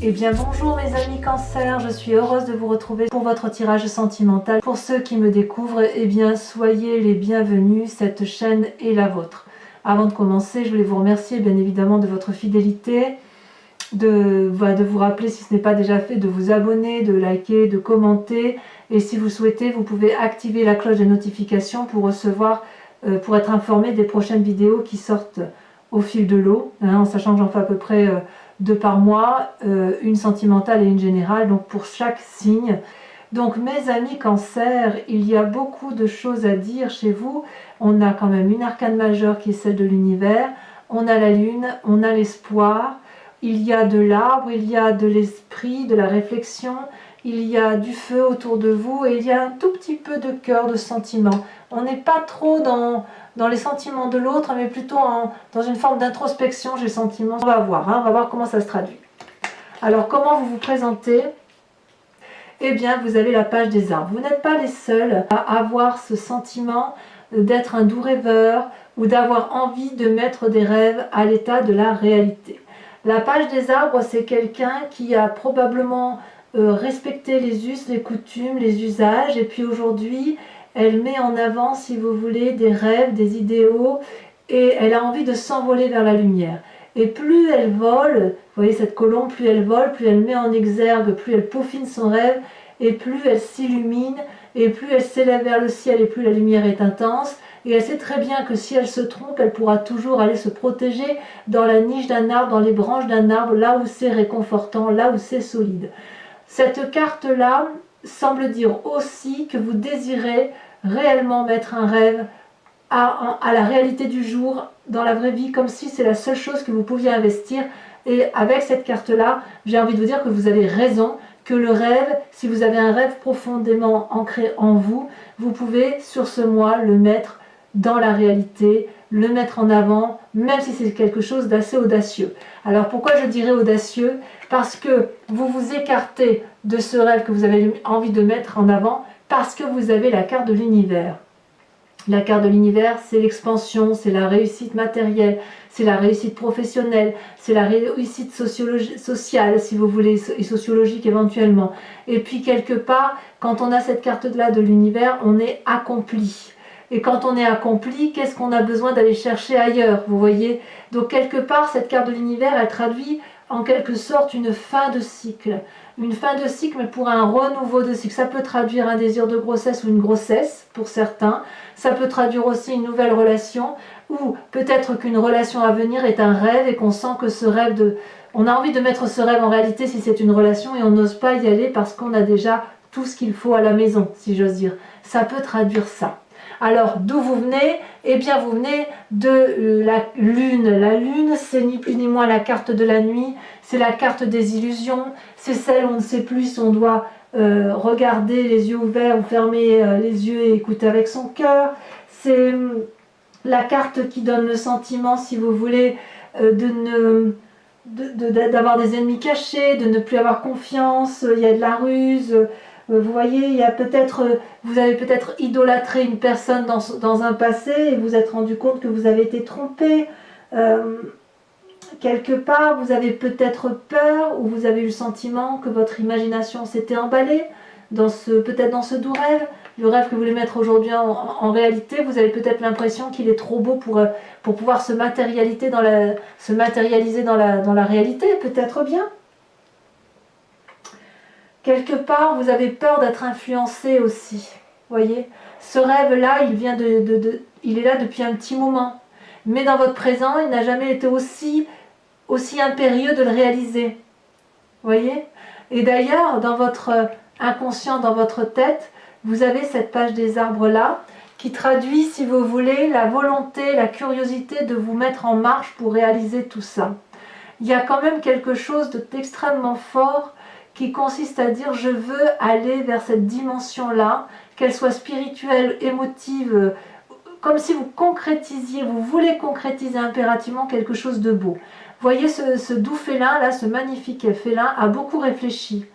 Eh bien bonjour mes amis Cancer, je suis heureuse de vous retrouver pour votre tirage sentimental. Pour ceux qui me découvrent, eh bien soyez les bienvenus, cette chaîne est la vôtre. Avant de commencer, je voulais vous remercier bien évidemment de votre fidélité, de vous rappeler si ce n'est pas déjà fait, de vous abonner, de liker, de commenter. Et si vous souhaitez, vous pouvez activer la cloche des notifications pour recevoir, pour être informé des prochaines vidéos qui sortent au fil de l'eau, en sachant que j'en fais à peu près 2 par mois, une sentimentale et une générale, donc pour chaque signe. Donc mes amis Cancer, il y a beaucoup de choses à dire chez vous. On a quand même une arcane majeure qui est celle de l'univers, on a la lune, on a l'espoir, il y a de l'arbre, il y a de l'esprit, de la réflexion, il y a du feu autour de vous et il y a un tout petit peu de cœur, de sentiment. On n'est pas trop dans les sentiments de l'autre, mais plutôt dans une forme d'introspection, j'ai le sentiment. On va voir comment ça se traduit. Alors, comment vous vous présentez? Eh bien, vous avez la page des arbres. Vous n'êtes pas les seuls à avoir ce sentiment d'être un doux rêveur ou d'avoir envie de mettre des rêves à l'état de la réalité. La page des arbres, c'est quelqu'un qui a probablement respecté les us, les coutumes, les usages, et puis aujourd'hui, elle met en avant, si vous voulez, des rêves, des idéaux, et elle a envie de s'envoler vers la lumière. Et plus elle vole, vous voyez cette colombe, plus elle vole, plus elle met en exergue, plus elle peaufine son rêve, et plus elle s'illumine, et plus elle s'élève vers le ciel, et plus la lumière est intense. Et elle sait très bien que si elle se trompe, elle pourra toujours aller se protéger dans la niche d'un arbre, dans les branches d'un arbre, là où c'est réconfortant, là où c'est solide. Cette carte-là semble dire aussi que vous désirez réellement mettre un rêve à la réalité du jour, dans la vraie vie, comme si c'est la seule chose que vous pouviez investir. Et avec cette carte-là, j'ai envie de vous dire que vous avez raison, que le rêve, si vous avez un rêve profondément ancré en vous, vous pouvez sur ce mois le mettre dans la réalité, le mettre en avant, même si c'est quelque chose d'assez audacieux. Alors pourquoi je dirais audacieux? Parce que vous vous écartez de ce rêve que vous avez envie de mettre en avant, parce que vous avez la carte de l'univers. La carte de l'univers, c'est l'expansion, c'est la réussite matérielle, c'est la réussite professionnelle, c'est la réussite sociale, si vous voulez, et sociologique éventuellement. Et puis quelque part, quand on a cette carte-là de l'univers, on est accompli. Et quand on est accompli, qu'est-ce qu'on a besoin d'aller chercher ailleurs, vous voyez? Donc quelque part, cette carte de l'univers, elle traduit en quelque sorte une fin de cycle. Une fin de cycle, mais pour un renouveau de cycle. Ça peut traduire un désir de grossesse ou une grossesse, pour certains. Ça peut traduire aussi une nouvelle relation, ou peut-être qu'une relation à venir est un rêve et qu'on sent que ce rêve on a envie de mettre ce rêve en réalité si c'est une relation et on n'ose pas y aller parce qu'on a déjà tout ce qu'il faut à la maison, si j'ose dire. Ça peut traduire ça. Alors, d'où vous venez? Eh bien, vous venez de la lune. La lune, c'est ni plus ni moins la carte de la nuit, c'est la carte des illusions, c'est celle où on ne sait plus si on doit regarder les yeux ouverts ou fermer les yeux et écouter avec son cœur. C'est la carte qui donne le sentiment, si vous voulez, d'avoir des ennemis cachés, de ne plus avoir confiance, il y a de la ruse. Vous voyez, il y a vous avez peut-être idolâtré une personne dans un passé et vous êtes rendu compte que vous avez été trompé. Quelque part, vous avez peut-être peur ou vous avez eu le sentiment que votre imagination s'était emballée peut-être dans ce doux rêve. Le rêve que vous voulez mettre aujourd'hui en réalité, vous avez peut-être l'impression qu'il est trop beau pour pouvoir se matérialiser dans la réalité, peut-être bien. Quelque part, vous avez peur d'être influencé aussi. Voyez, ce rêve-là, il est là depuis un petit moment. Mais dans votre présent, il n'a jamais été aussi impérieux de le réaliser. Voyez? Et d'ailleurs, dans votre inconscient, dans votre tête, vous avez cette page des arbres-là qui traduit, si vous voulez, la volonté, la curiosité de vous mettre en marche pour réaliser tout ça. Il y a quand même quelque chose d'extrêmement fort qui consiste à dire je veux aller vers cette dimension-là, qu'elle soit spirituelle, émotive, comme si vous voulez concrétiser impérativement quelque chose de beau. Voyez ce doux félin là, ce magnifique félin a beaucoup réfléchi.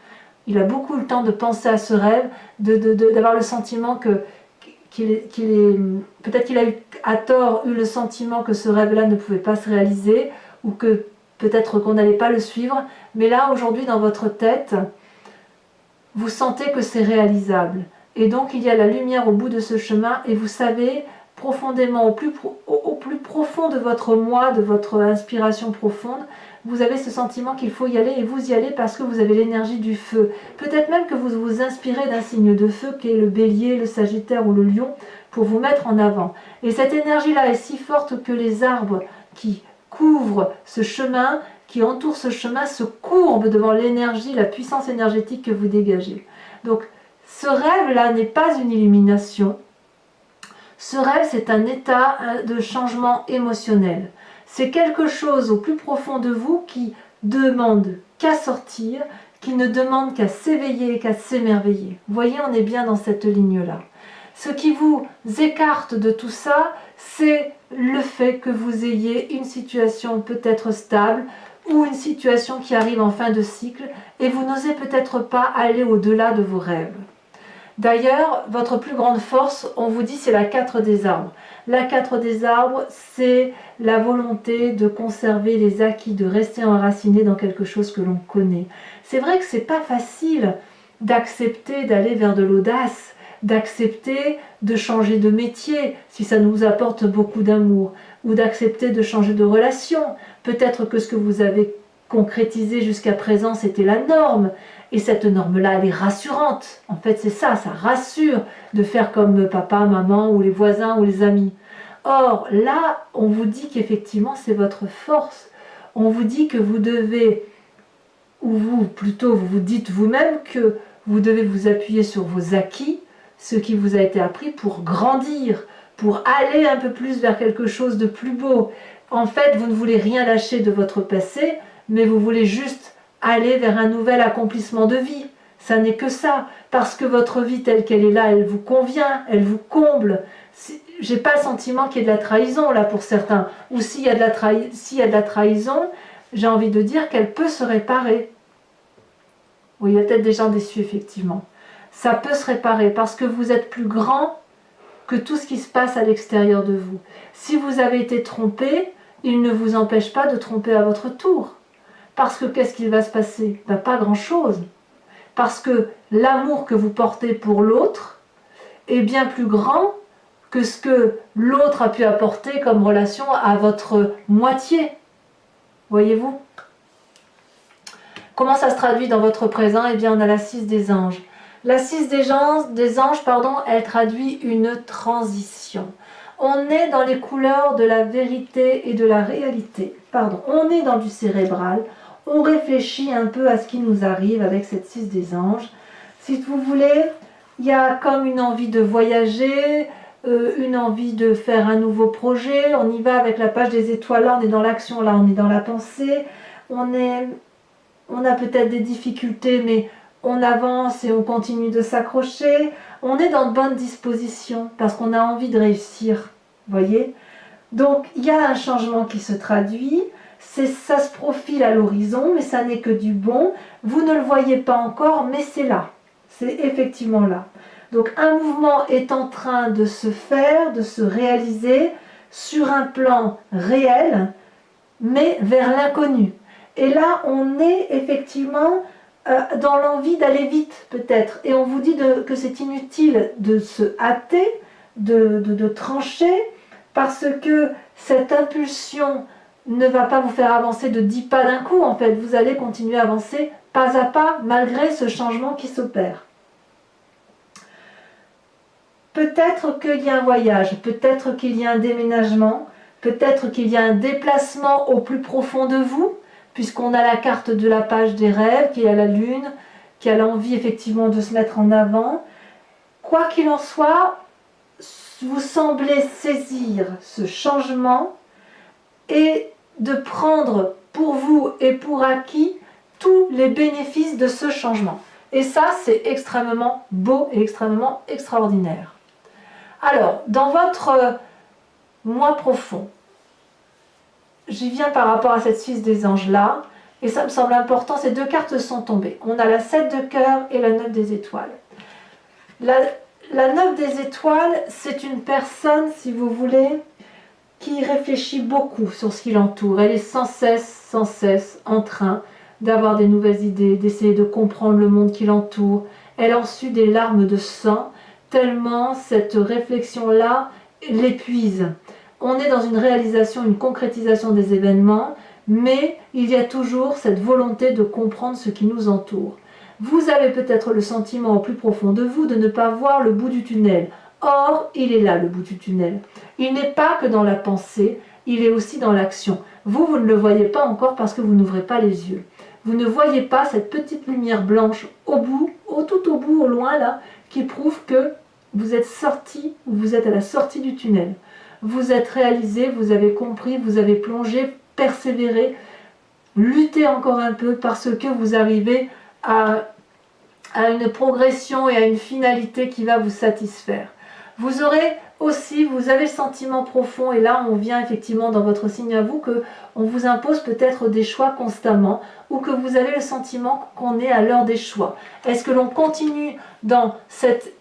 Il a beaucoup le temps de penser à ce rêve, d'avoir le sentiment peut-être qu'il a eu à tort le sentiment que ce rêve-là ne pouvait pas se réaliser, ou que peut-être qu'on n'allait pas le suivre, mais là aujourd'hui dans votre tête, vous sentez que c'est réalisable. Et donc il y a la lumière au bout de ce chemin et vous savez profondément, au plus profond de votre moi, de votre inspiration profonde, vous avez ce sentiment qu'il faut y aller et vous y allez parce que vous avez l'énergie du feu. Peut-être même que vous vous inspirez d'un signe de feu qui est le bélier, le sagittaire ou le lion pour vous mettre en avant. Et cette énergie-là est si forte que les arbres qui couvrent ce chemin, qui entourent ce chemin, se courbent devant l'énergie, la puissance énergétique que vous dégagez. Donc ce rêve-là n'est pas une illumination. Ce rêve, c'est un état de changement émotionnel. C'est quelque chose au plus profond de vous qui demande qu'à sortir, qui ne demande qu'à s'éveiller, qu'à s'émerveiller. Vous voyez, on est bien dans cette ligne-là. Ce qui vous écarte de tout ça, c'est le fait que vous ayez une situation peut-être stable ou une situation qui arrive en fin de cycle et vous n'osez peut-être pas aller au-delà de vos rêves. D'ailleurs, votre plus grande force, on vous dit, c'est la 4 des arbres. La 4 des arbres, c'est la volonté de conserver les acquis, de rester enraciné dans quelque chose que l'on connaît. C'est vrai que c'est pas facile d'accepter d'aller vers de l'audace, d'accepter de changer de métier si ça nous apporte beaucoup d'amour, ou d'accepter de changer de relation. Peut-être que ce que vous avez concrétisé jusqu'à présent, c'était la norme. Et cette norme-là, elle est rassurante. En fait, c'est ça rassure de faire comme papa, maman, ou les voisins, ou les amis. Or, là, on vous dit qu'effectivement, c'est votre force. On vous dit que vous devez, ou vous, plutôt, vous vous dites vous-même que vous devez vous appuyer sur vos acquis, ce qui vous a été appris pour grandir, pour aller un peu plus vers quelque chose de plus beau. En fait, vous ne voulez rien lâcher de votre passé, mais vous voulez juste aller vers un nouvel accomplissement de vie. Ça n'est que ça, parce que votre vie telle qu'elle est là, elle vous convient, elle vous comble. J'ai pas le sentiment qu'il y ait de la trahison là pour certains, ou s'il y a de la trahison, j'ai envie de dire qu'elle peut se réparer. Oui, il y a peut-être des gens déçus effectivement. Ça peut se réparer parce que vous êtes plus grand que tout ce qui se passe à l'extérieur de vous. Si vous avez été trompé, il ne vous empêche pas de tromper à votre tour. Parce que qu'est-ce qu'il va se passer? Ben, pas grand-chose. Parce que l'amour que vous portez pour l'autre est bien plus grand que ce que l'autre a pu apporter comme relation à votre moitié. Voyez-vous? Comment ça se traduit dans votre présent? Eh bien, on a la 6 des anges. La 6 des anges, elle traduit une transition. On est dans les couleurs de la vérité et de la réalité. On est dans du cérébral. On réfléchit un peu à ce qui nous arrive avec cette 6 des anges. Si vous voulez, il y a comme une envie de voyager, une envie de faire un nouveau projet. On y va avec la page des étoiles. Là, on est dans l'action. Là, on est dans la pensée. On a peut-être des difficultés, mais on avance et on continue de s'accrocher. On est dans de bonnes dispositions parce qu'on a envie de réussir. Voyez? Donc, il y a un changement qui se traduit. Ça se profile à l'horizon, mais ça n'est que du bon. Vous ne le voyez pas encore, mais c'est là. C'est effectivement là. Donc un mouvement est en train de se faire, de se réaliser sur un plan réel, mais vers l'inconnu. Et là, on est effectivement dans l'envie d'aller vite, peut-être. Et on vous dit que c'est inutile de se hâter, de trancher, parce que cette impulsion ne va pas vous faire avancer de 10 pas d'un coup, en fait. Vous allez continuer à avancer pas à pas, malgré ce changement qui s'opère. Peut-être qu'il y a un voyage, peut-être qu'il y a un déménagement, peut-être qu'il y a un déplacement au plus profond de vous, puisqu'on a la carte de la page des rêves, qui a la lune, qui a l'envie effectivement de se mettre en avant. Quoi qu'il en soit, vous semblez saisir ce changement et de prendre pour vous et pour acquis tous les bénéfices de ce changement. Et ça, c'est extrêmement beau et extrêmement extraordinaire. Alors, dans votre moi profond, j'y viens par rapport à cette 6 des anges là, et ça me semble important, ces deux cartes sont tombées. On a la 7 de cœur et la 9 des étoiles. La 9 des étoiles, c'est une personne, si vous voulez, qui réfléchit beaucoup sur ce qui l'entoure. Elle est sans cesse en train d'avoir des nouvelles idées, d'essayer de comprendre le monde qui l'entoure. Elle en sue des larmes de sang, tellement cette réflexion-là l'épuise. On est dans une réalisation, une concrétisation des événements, mais il y a toujours cette volonté de comprendre ce qui nous entoure. Vous avez peut-être le sentiment au plus profond de vous de ne pas voir le bout du tunnel. Or, il est là le bout du tunnel. Il n'est pas que dans la pensée, il est aussi dans l'action. Vous ne le voyez pas encore parce que vous n'ouvrez pas les yeux. Vous ne voyez pas cette petite lumière blanche au bout, tout au bout, au loin là, qui prouve que vous êtes sorti, vous êtes à la sortie du tunnel. Vous êtes réalisé, vous avez compris, vous avez plongé, persévéré, luttez encore un peu parce que vous arrivez à une progression et à une finalité qui va vous satisfaire. Vous aurez aussi, vous avez le sentiment profond, et là on vient effectivement dans votre signe à vous, que on vous impose peut-être des choix constamment, ou que vous avez le sentiment qu'on est à l'heure des choix. Est-ce que l'on continue dans cette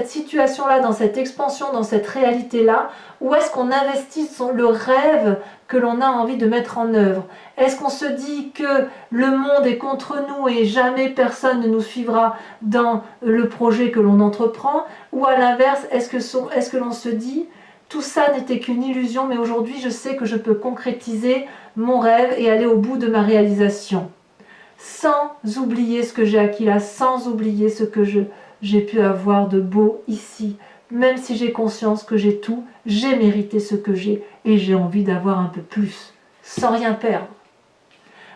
situation-là, dans cette expansion, dans cette réalité-là, ou est-ce qu'on investit le rêve que l'on a envie de mettre en œuvre? Est-ce qu'on se dit que le monde est contre nous et jamais personne ne nous suivra dans le projet que l'on entreprend? Ou à l'inverse, est-ce que l'on se dit tout ça n'était qu'une illusion, mais aujourd'hui je sais que je peux concrétiser mon rêve et aller au bout de ma réalisation, sans oublier ce que j'ai acquis là, sans oublier ce que j'ai pu avoir de beau ici. Même si j'ai conscience que j'ai tout, j'ai mérité ce que j'ai et j'ai envie d'avoir un peu plus, sans rien perdre.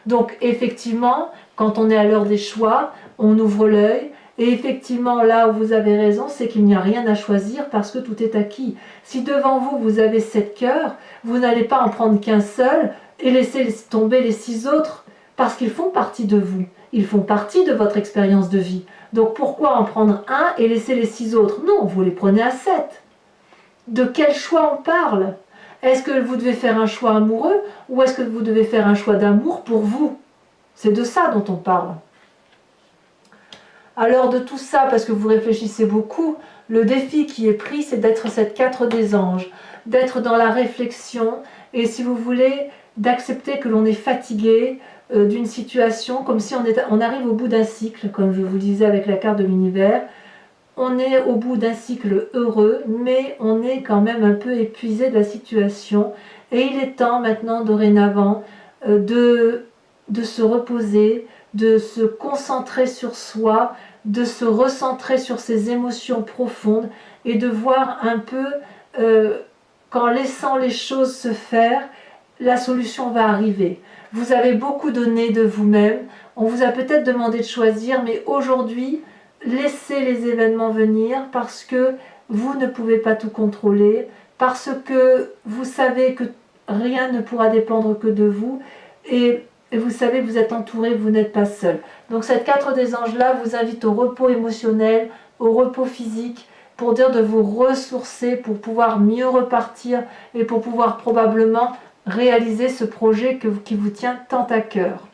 Donc effectivement, quand on est à l'heure des choix, on ouvre l'œil. Et effectivement, là où vous avez raison, c'est qu'il n'y a rien à choisir parce que tout est acquis. Si devant vous, vous avez 7 cœurs, vous n'allez pas en prendre qu'un seul et laisser tomber les 6 autres parce qu'ils font partie de vous. Ils font partie de votre expérience de vie. Donc pourquoi en prendre un et laisser les 6 autres? Non, vous les prenez à 7. De quel choix on parle? Est-ce que vous devez faire un choix amoureux ou est-ce que vous devez faire un choix d'amour pour vous? C'est de ça dont on parle. Alors de tout ça, parce que vous réfléchissez beaucoup, le défi qui est pris, c'est d'être cette 4 des anges, d'être dans la réflexion et si vous voulez, d'accepter que l'on est fatigué d'une situation, comme si on arrive au bout d'un cycle, comme je vous disais avec la carte de l'univers. On est au bout d'un cycle heureux, mais on est quand même un peu épuisé de la situation. Et il est temps maintenant, dorénavant, de se reposer, de se concentrer sur soi, de se recentrer sur ses émotions profondes et de voir un peu, qu'en laissant les choses se faire, la solution va arriver. Vous avez beaucoup donné de vous-même, on vous a peut-être demandé de choisir, mais aujourd'hui, laissez les événements venir parce que vous ne pouvez pas tout contrôler, parce que vous savez que rien ne pourra dépendre que de vous, et vous savez que vous êtes entouré, vous n'êtes pas seul. Donc cette 4 des anges-là vous invite au repos émotionnel, au repos physique, pour dire de vous ressourcer, pour pouvoir mieux repartir et pour pouvoir probablement réaliser ce projet qui vous tient tant à cœur.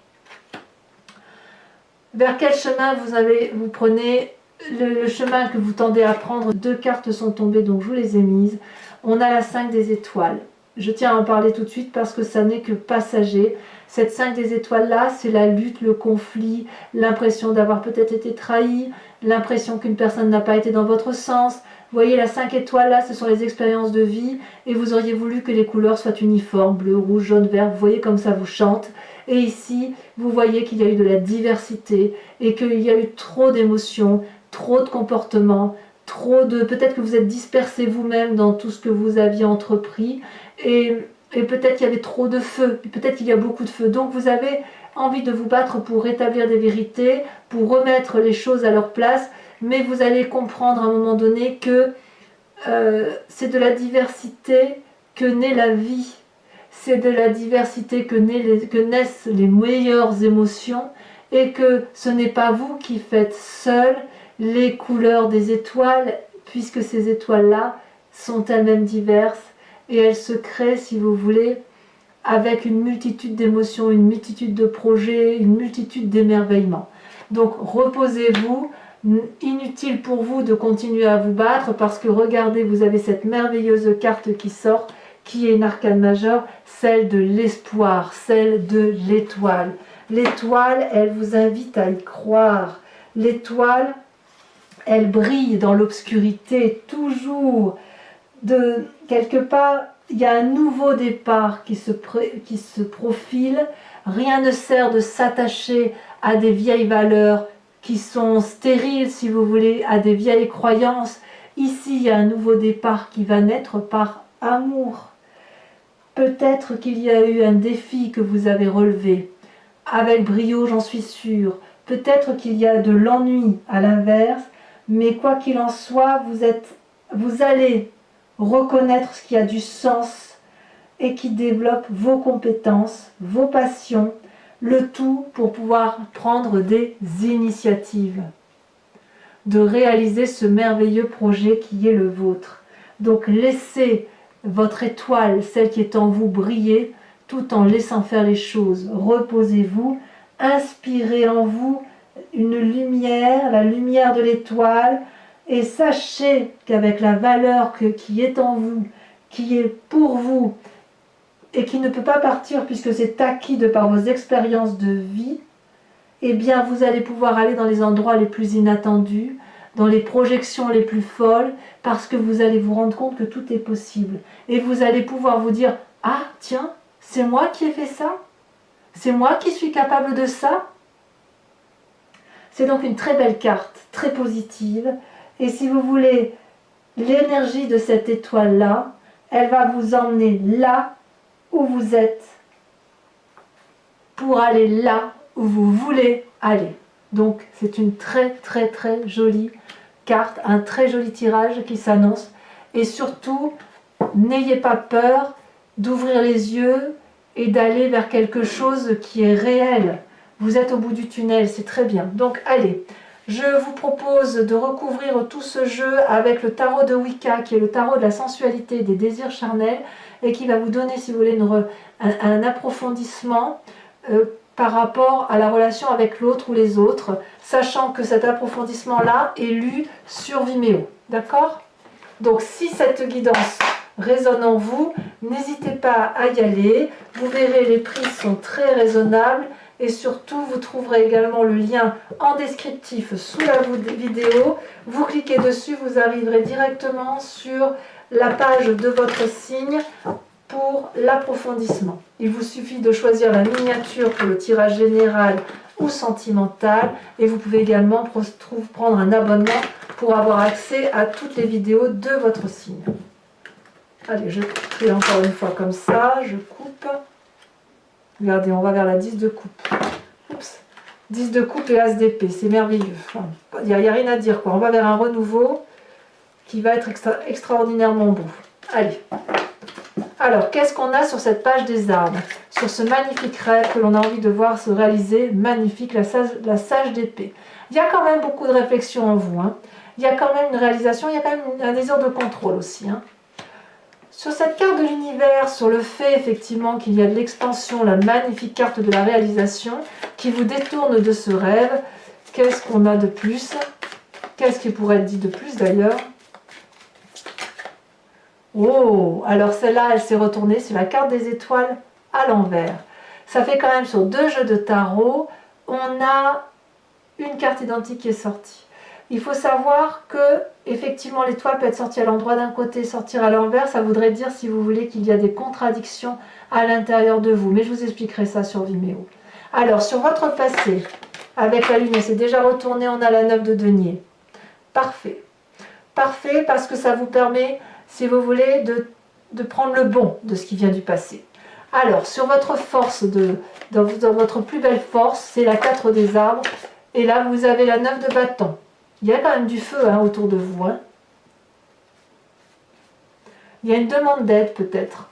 Vers quel chemin vous prenez? Le chemin que vous tendez à prendre, 2 cartes sont tombées, donc je vous les ai mises. On a la 5 des étoiles. Je tiens à en parler tout de suite parce que ça n'est que passager. Cette 5 des étoiles-là, c'est la lutte, le conflit, l'impression d'avoir peut-être été trahi, l'impression qu'une personne n'a pas été dans votre sens. Vous voyez, la 5 étoiles là, ce sont les expériences de vie et vous auriez voulu que les couleurs soient uniformes, bleu, rouge, jaune, vert. Vous voyez comme ça vous chante. Et ici, vous voyez qu'il y a eu de la diversité et qu'il y a eu trop d'émotions, trop de comportements, peut-être que vous êtes dispersé vous-même dans tout ce que vous aviez entrepris et peut-être qu'il y avait trop de feu, peut-être qu'il y a beaucoup de feu. Donc vous avez envie de vous battre pour rétablir des vérités, pour remettre les choses à leur place, mais vous allez comprendre à un moment donné que c'est de la diversité que naît la vie. C'est de la diversité que naissent les meilleures émotions et que ce n'est pas vous qui faites seul les couleurs des étoiles, puisque ces étoiles-là sont elles-mêmes diverses et elles se créent, si vous voulez, avec une multitude d'émotions, une multitude de projets, une multitude d'émerveillements. Donc reposez-vous, inutile pour vous de continuer à vous battre parce que regardez, vous avez cette merveilleuse carte qui sort qui est une arcane majeure, celle de l'espoir, celle de l'étoile. L'étoile, elle vous invite à y croire. L'étoile, elle brille dans l'obscurité, toujours. De quelque part, il y a un nouveau départ qui se profile. Rien ne sert de s'attacher à des vieilles valeurs qui sont stériles, si vous voulez, à des vieilles croyances. Ici, il y a un nouveau départ qui va naître par amour. Peut-être qu'il y a eu un défi que vous avez relevé, avec brio, j'en suis sûre. Peut-être qu'il y a de l'ennui à l'inverse, mais quoi qu'il en soit, vous allez reconnaître ce qui a du sens et qui développe vos compétences, vos passions, le tout pour pouvoir prendre des initiatives, de réaliser ce merveilleux projet qui est le vôtre. Donc laissez votre étoile, celle qui est en vous, briller tout en laissant faire les choses. Reposez-vous, inspirez en vous une lumière, la lumière de l'étoile, et sachez qu'avec la valeur qui est en vous, qui est pour vous, et qui ne peut pas partir puisque c'est acquis de par vos expériences de vie, eh bien vous allez pouvoir aller dans les endroits les plus inattendus, dans les projections les plus folles, parce que vous allez vous rendre compte que tout est possible. Et vous allez pouvoir vous dire « Ah, tiens, c'est moi qui ai fait ça? C'est moi qui suis capable de ça ?» C'est donc une très belle carte, très positive. Et si vous voulez, l'énergie de cette étoile-là, elle va vous emmener là où vous êtes pour aller là où vous voulez aller. Donc c'est une très très très jolie carte, un très joli tirage qui s'annonce. Et surtout, n'ayez pas peur d'ouvrir les yeux et d'aller vers quelque chose qui est réel. Vous êtes au bout du tunnel, c'est très bien. Donc allez, je vous propose de recouvrir tout ce jeu avec le tarot de Wicca, qui est le tarot de la sensualité et des désirs charnels, et qui va vous donner, si vous voulez, un approfondissement par rapport à la relation avec l'autre ou les autres, sachant que cet approfondissement-là est lu sur Vimeo. D'accord? Donc si cette guidance résonne en vous, n'hésitez pas à y aller. Vous verrez, les prix sont très raisonnables. Et surtout, vous trouverez également le lien en descriptif sous la vidéo. Vous cliquez dessus, vous arriverez directement sur la page de votre signe pour l'approfondissement. Il vous suffit de choisir la miniature pour le tirage général ou sentimental. Et vous pouvez également prendre un abonnement pour avoir accès à toutes les vidéos de votre signe. Allez, je trie encore une fois comme ça, je coupe. Regardez, on va vers la 10 de coupe. Oups. 10 de coupe et As d'épée, c'est merveilleux. Il n'y a rien à dire, quoi. On va vers un renouveau qui va être extraordinairement beau. Allez. Alors, qu'est-ce qu'on a sur cette page des arbres? Sur ce magnifique rêve que l'on a envie de voir se réaliser, magnifique, la sage d'épée. Il y a quand même beaucoup de réflexion en vous. Hein. Il y a quand même une réalisation, il y a quand même un désir de contrôle aussi. Hein. Sur cette carte de l'univers, sur le fait effectivement qu'il y a de l'expansion, la magnifique carte de la réalisation qui vous détourne de ce rêve, qu'est-ce qu'on a de plus? Qu'est-ce qui pourrait être dit de plus d'ailleurs? Oh, alors celle-là, elle s'est retournée, c'est la carte des étoiles à l'envers. Ça fait quand même sur 2 jeux de tarot, on a une carte identique qui est sortie. Il faut savoir que effectivement l'étoile peut être sortie à l'endroit d'un côté, sortir à l'envers, ça voudrait dire, si vous voulez, qu'il y a des contradictions à l'intérieur de vous. Mais je vous expliquerai ça sur Vimeo. Alors, sur votre passé, avec la lune, elle s'est déjà retournée, on a la 9 de denier. Parfait. Parfait parce que ça vous permet, si vous voulez, de prendre le bon de ce qui vient du passé. Alors, sur votre force, dans votre plus belle force, c'est la 4 des arbres. Et là, vous avez la 9 de bâton. Il y a quand même du feu hein, autour de vous. Hein. Il y a une demande d'aide peut-être.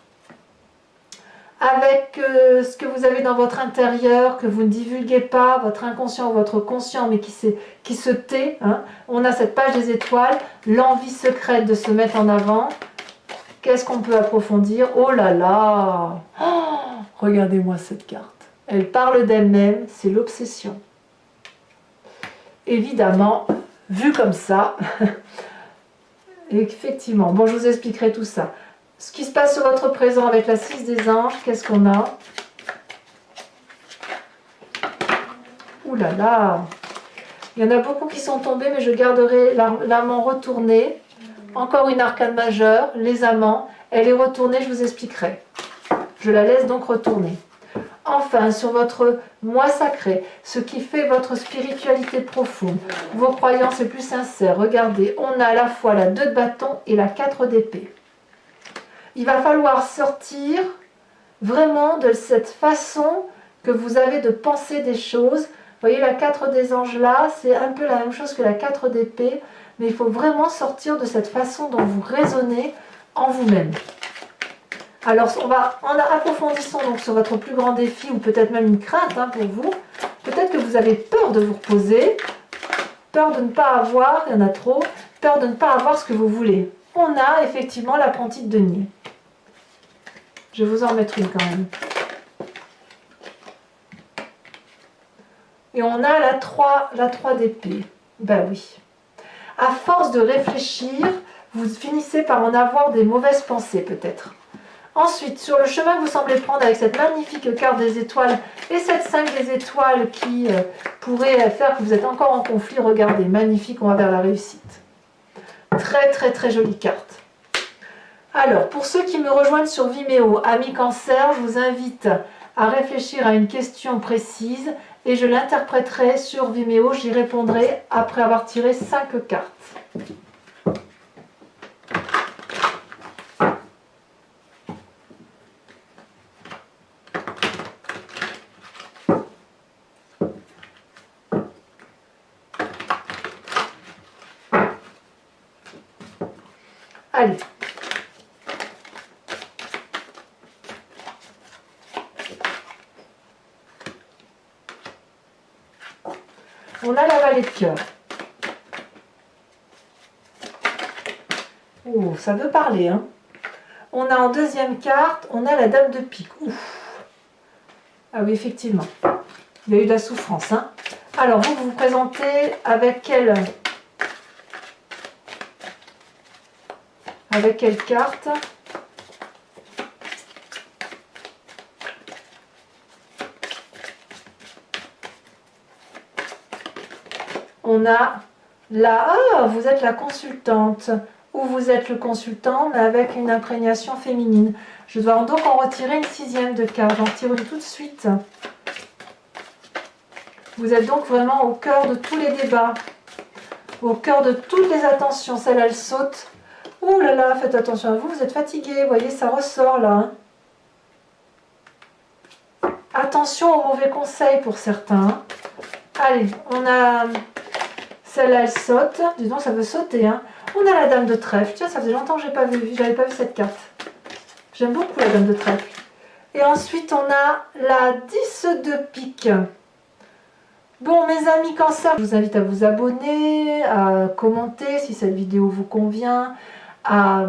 Avec ce que vous avez dans votre intérieur, que vous ne divulguez pas, votre inconscient ou votre conscient, mais qui se tait. Hein. On a cette page des étoiles, l'envie secrète de se mettre en avant. Qu'est-ce qu'on peut approfondir? Oh là là oh, regardez-moi cette carte. Elle parle d'elle-même, c'est l'obsession. Évidemment, vu comme ça, effectivement, bon, je vous expliquerai tout ça. ce qui se passe sur votre présent avec la 6 des anges. Qu'est-ce qu'on a? Ouh là là! Il y en a beaucoup qui sont tombés, mais je garderai l'amant retourné. Encore une arcane majeure, les amants. Elle est retournée, je vous expliquerai. Je la laisse donc retourner. Enfin, sur votre moi sacré, ce qui fait votre spiritualité profonde, vos croyances les plus sincères, regardez, on a à la fois la 2 de bâton et la 4 d'épée. Il va falloir sortir vraiment de cette façon que vous avez de penser des choses. Vous voyez la 4 des anges là, c'est un peu la même chose que la 4 d'épée, mais il faut vraiment sortir de cette façon dont vous raisonnez en vous-même. Alors, en approfondissant donc sur votre plus grand défi, ou peut-être même une crainte pour vous, peut-être que vous avez peur de vous reposer, peur de ne pas avoir, il y en a trop, peur de ne pas avoir ce que vous voulez. On a effectivement l'apprenti de denier. Je vais vous en mettre une quand même. Et on a la 3 d'épée. Ben oui. À force de réfléchir, vous finissez par en avoir des mauvaises pensées peut-être. Ensuite, sur le chemin que vous semblez prendre avec cette magnifique carte des étoiles et cette 5 des étoiles qui pourrait faire que vous êtes encore en conflit, regardez, magnifique, on va vers la réussite. Très très très jolie carte. Alors, pour ceux qui me rejoignent sur Vimeo, amis Cancer, je vous invite à réfléchir à une question précise et je l'interpréterai sur Vimeo, j'y répondrai après avoir tiré 5 cartes. Allez. On a la vallée de cœur. Oh, ça veut parler, hein. On a en deuxième carte, on a la dame de pique. Ouf. Ah oui, effectivement. Il y a eu de la souffrance, hein. Alors, vous vous présentez avec quelle carte? On a la... Ah, vous êtes la consultante. Ou vous êtes le consultant, mais avec une imprégnation féminine. Je dois donc en retirer une 6e de carte. J'en tire une tout de suite. Vous êtes donc vraiment au cœur de tous les débats. Au cœur de toutes les attentions. Celle-là, elle saute. Ouh là là, faites attention à vous. Vous êtes fatigué. Vous voyez, ça ressort là. Hein. Attention aux mauvais conseils pour certains. Allez, on a... Celle-là, elle saute. Dis donc, ça veut sauter. Hein. On a la dame de trèfle. Tiens, ça faisait longtemps que je n'avais pas vu cette carte. J'aime beaucoup la dame de trèfle. Et ensuite, on a la 10 de pique. Bon, mes amis Cancer, je vous invite à vous abonner, à commenter si cette vidéo vous convient, à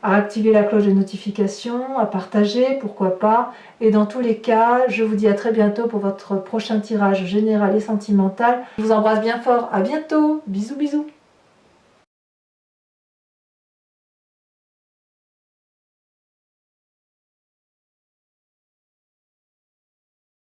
activer la cloche de notification, à partager, pourquoi pas. Et dans tous les cas, je vous dis à très bientôt pour votre prochain tirage général et sentimental. Je vous embrasse bien fort. À bientôt. Bisous, bisous.